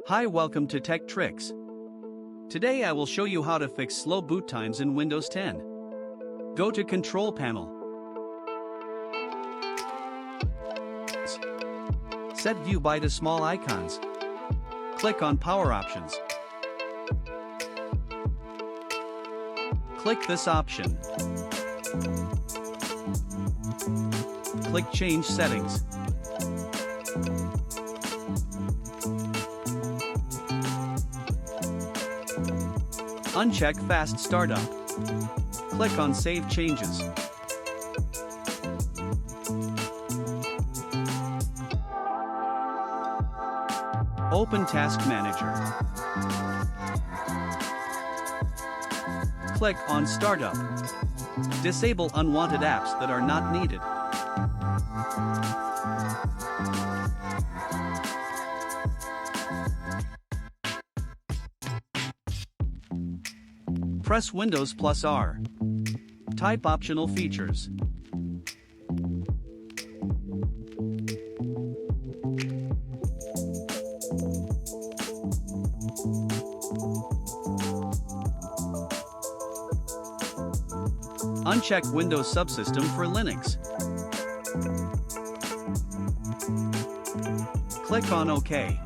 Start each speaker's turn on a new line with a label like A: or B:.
A: Hi, welcome to TechTricks. Today I will show you how to fix slow boot times in Windows 10. Go to Control Panel. Set View by to small icons. Click on Power Options. Click this option. Click Change Settings. Uncheck Fast Startup. Click on Save Changes. Open Task Manager. Click on Startup. Disable unwanted apps that are not needed. Press Windows plus R. Type optional features. Uncheck Windows Subsystem for Linux. Click on OK.